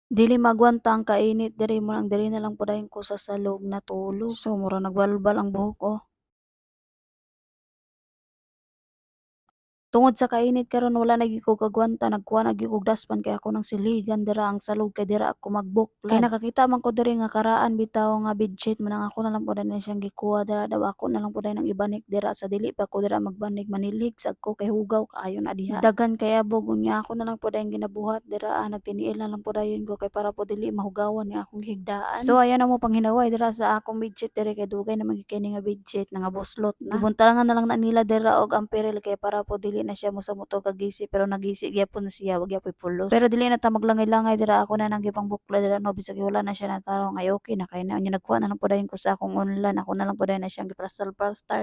Dili magwanta ang kainit diri mo ang diri na lang padayon ko sa salog natulog. So murag nagbalbal ang buhok ko. Tungod sa kainit karon wala na gyud ko kagwanta nagkuha na gyud kog daspan kay ako ng siligan dira ang salog kay dira ako magbuklad. Kay nakakita man ko diri nga karaan bitaw nga bedsheet manang ako na lang pud na siyang gikuha dira daw ako na lang pud ang ibanik dira sa dili pa ko dira magbanig manilig sad ko kay hugaw kaayo na diha. Daghan kay abog unya ako na lang pud ang ginabuhat dira nagtiniil na lang pud ayon ko kay para pud dili mahugawan ni akong higdaan. So ayan na mo panghinaway dira sa akong bedsheet diri kay dugay naman gyud kini nga bedsheet nga buslot na. Gibuntalangan na lang na nila dira og amperil kay para pud dili na siya mosa-moto kagisi pero nagisi gyapon siya wa gyapon pulos. Pero dili na ta maglangay-langay dira ako na nang gipang bukla dira no bisag wala na siya natarong ay okay na kay na unya nagkuha na lang pud dayon ko sa akong online ako na lang pud dayon na siyang giplastar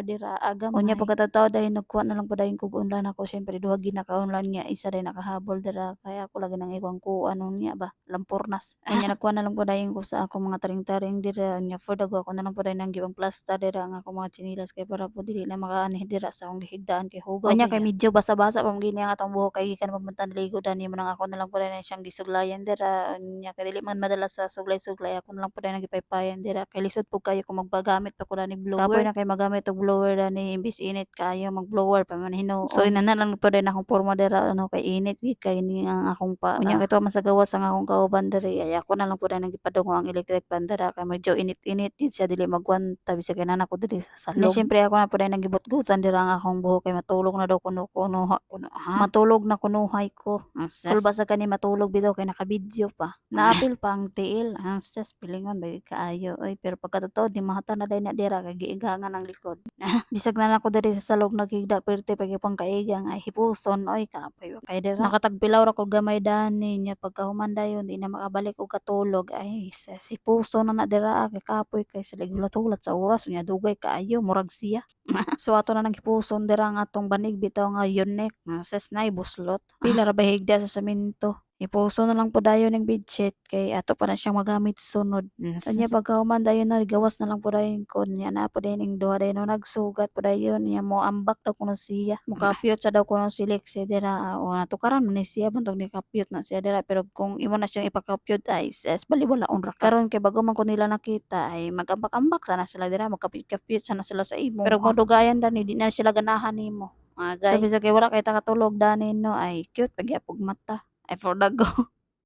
dira agam. Unya pagkataw dayon nagkuha na lang pud dayon kog online ako syempre duha gid naka-online niya isa dayon nakahabol dira kaya ako lagi nang iwang ko ano niya ba lampurnas. Unya nagkuha na lang pud dayon ko sa akong mga taring-taring dira unya for dago ako na lang pud dayon nang gipang plaster dira ang akong mga tsinelas kay para pud dili na makaanhi dira sa akong gihigdaan kay hugaw. Unya kay medyo basa-basa pa man gini ang atong buhok kay gikan pamunta naligo dani mo nang ako na lang pud na siyang gisuglayan dira unya kay dili man madala sa suglay-suglay ako na lang pud na gipaypayan dira kay lisod pud kayo kung magpagamit pa ko dani blower. Kapoy na kay magamit og blower dani imbis init kayo mag-blower pa man hinuon. So inana lang pud na akong porma dira ano kay init gid kay ni ang akong pa. Unya kay tuwa man sa gawas ang akong kauban diri ay ako na lang pud na gipadungo ang electric fan dira kay medyo init-init gid siya dili magwanta bisag kay nana ko diri sa salog. Unya syempre ako na pud na gibutgutan dira ang akong buhok kay matulog na daw kuno kuno ha? Matulog na kunuhay ko. Ang Kul ses. Basa kani matulog bitaw kay naka-video pa. Naapil pa ang tiil. Ang ses pilingon ba kaayo oy pero pagkatotoo di mahata na day na dira kay giigangan ang likod. Bisag na lang ko diri sa salog naghigda perti pag ipang kaigang ay hipuson oy kapoy kay dira. Nakatagpilaw ra ko gamay dani nya pagkahuman dayon di na makabalik og katulog ay ses hipuson na dira kay kapoy kay sila gulat-ulat sa oras unya dugay kaayo murag siya. So ato na naghipuson dira ang atong banig bitaw nga unique nga ses nay buslot. Pila ra ba higda sa semento. Ipuson na lang po dayon ng bedsheet kay ato pa na siyang magamit sunod. Kanya pagkahuman dayon na gawas na lang po dayon ko niya na po dayon ning duha dayon no nagsugat po dayon niya mo ambak daw kuno siya. Mukapyot sa daw kuno si Lexie dira o natukaran man ni siya bantog ni kapyot na siya dira pero kung imo na siyang ipakapyot ay ses baliwalaon ra ka. Karon kay bago man ko nila nakita ay magambak-ambak sana sila dira magkapyot-kapyot sana sila sa imo. Pero kung dugayan dani di na sila ganahan nimo. Agay. So bisag kay wala kay takatulog dani no ay cute pagyapog mata. Ay for dago.